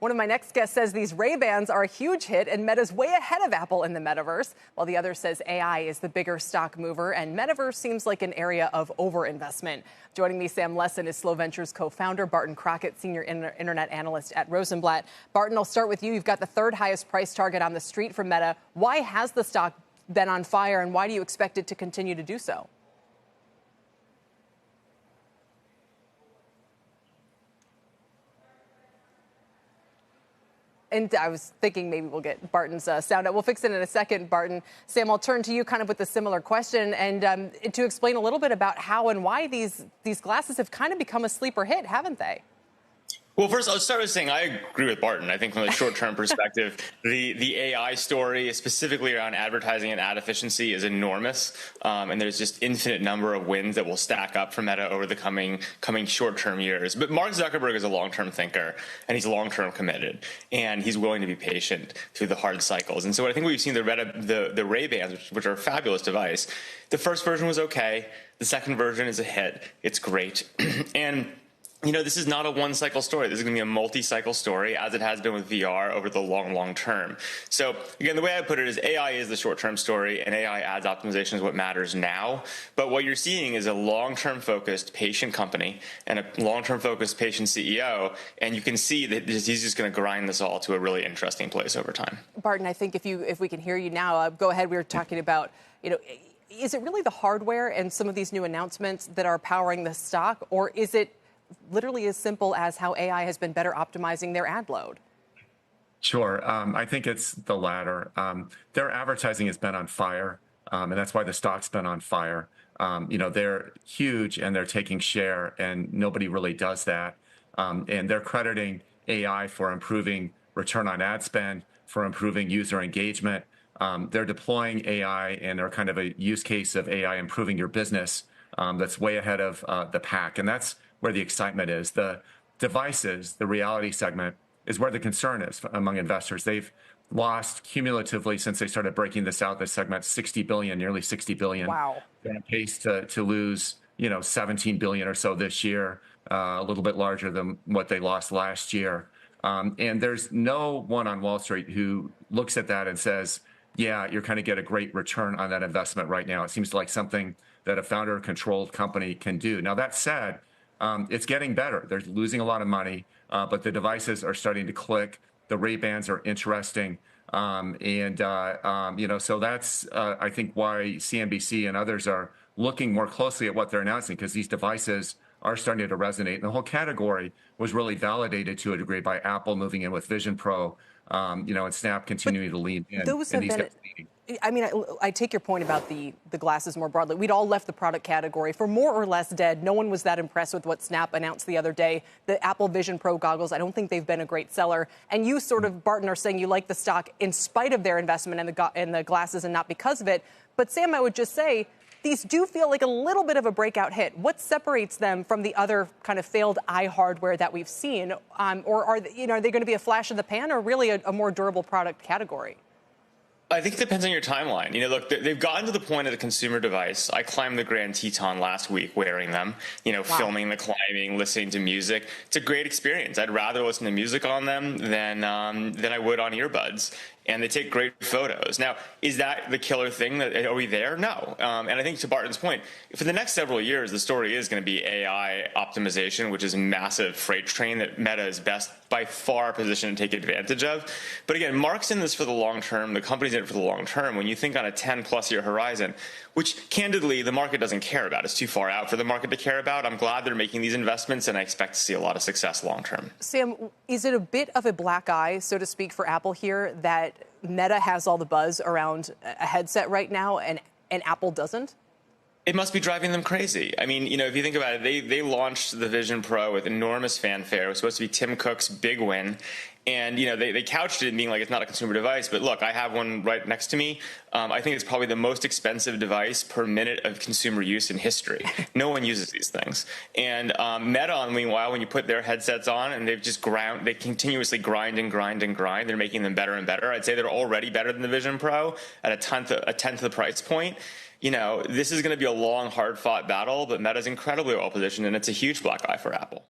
One of my next guests says these Ray-Bans are a huge hit and Meta's way ahead of Apple in the metaverse, while the other says AI is the bigger stock mover and metaverse seems like an area of overinvestment. Joining me, Sam Lessin is Slow Ventures co-founder, Barton Crockett, senior internet analyst at Rosenblatt. Barton, I'll start with you. You've got the third highest price target on the street for Meta. Why has the stock been on fire and why do you expect it to continue to do so? And I was thinking maybe we'll get Barton's sound out. We'll fix it in a second, Barton. Sam, I'll turn to you kind of with a similar question and to explain a little bit about how and why these glasses have kind of become a sleeper hit, haven't they? Well, first, I'll start with saying I agree with Barton. I think from a short-term perspective, the AI story, specifically around advertising and ad efficiency, is enormous. And there's just infinite number of wins that will stack up for Meta over the coming short-term years. But Mark Zuckerberg is a long-term thinker, and he's long-term committed, and he's willing to be patient through the hard cycles. And so I think we've seen the Ray-Bans, which are a fabulous device. The first version was okay. The second version is a hit. It's great. And you know, this is not a one-cycle story. This is going to be a multi-cycle story, as it has been with VR over the long term. So, again, the way I put it is AI is the short-term story, and AI ads optimization is what matters now. But what you're seeing is a long-term focused, patient company and a long-term focused, patient CEO, and you can see that he's just going to grind this all to a really interesting place over time. Barton, I think if we can hear you now, go ahead. We were talking about, is it really the hardware and some of these new announcements that are powering the stock, or is it literally as simple as how AI has been better optimizing their ad load? Sure. I think it's the latter. Their advertising has been on fire, and that's why the stock's been on fire. They're huge and they're taking share, and nobody really does that. And they're crediting AI for improving return on ad spend, for improving user engagement. They're deploying AI, and they're kind of a use case of AI improving your business that's way ahead of the pack. And that's where the excitement is. The devices, the reality segment, is where the concern is among investors. They've lost cumulatively since they started breaking this out, this segment, 60 billion, nearly 60 billion. Wow. They're on pace to lose, 17 billion or so this year, a little bit larger than what they lost last year. And there's no one on Wall Street who looks at that and says, yeah, you're kind of get a great return on that investment right now. It seems like something that a founder-controlled company can do. Now, that said, it's getting better. They're losing a lot of money, but the devices are starting to click. The Ray-Bans are interesting. So that's, I think, why CNBC and others are looking more closely at what they're announcing, because these devices are starting to resonate. And the whole category was really validated to a degree by Apple moving in with Vision Pro, and Snap continuing to lean in. Those have been, I mean, I take your point about the glasses more broadly. We'd all left the product category for more or less dead. No one was that impressed with what Snap announced the other day. The Apple Vision Pro goggles, I don't think they've been a great seller. And you sort of, Barton, are saying you like the stock in spite of their investment in the glasses and not because of it. But Sam, I would just say, these do feel like a little bit of a breakout hit. What separates them from the other kind of failed eye hardware that we've seen? Or are they going to be a flash in the pan or really a more durable product category? I think it depends on your timeline. Look, they've gotten to the point of the consumer device. I climbed the Grand Teton last week wearing them, wow. Filming the climbing, listening to music. It's a great experience. I'd rather listen to music on them than I would on earbuds. And they take great photos. Now, is that the killer thing? Are we there? No. And I think to Barton's point, for the next several years, the story is going to be AI optimization, which is a massive freight train that Meta is best by far positioned to take advantage of. But again, Mark's in this for the long term. The company's in it for the long term. When you think on a 10-plus year horizon, which candidly the market doesn't care about. It's too far out for the market to care about. I'm glad they're making these investments, and I expect to see a lot of success long term. Sam, is it a bit of a black eye, so to speak, for Apple here that Meta has all the buzz around a headset right now and Apple doesn't? It must be driving them crazy. I mean, if you think about it, they launched the Vision Pro with enormous fanfare. It was supposed to be Tim Cook's big win. And, they couched it in being like it's not a consumer device. But look, I have one right next to me. I think it's probably the most expensive device per minute of consumer use in history. No one uses these things. And Meta, meanwhile, when you put their headsets on and they continuously grind and grind and grind, they're making them better and better. I'd say they're already better than the Vision Pro at a tenth of the price point. This is going to be a long, hard-fought battle, but Meta's incredibly well-positioned, and it's a huge black eye for Apple.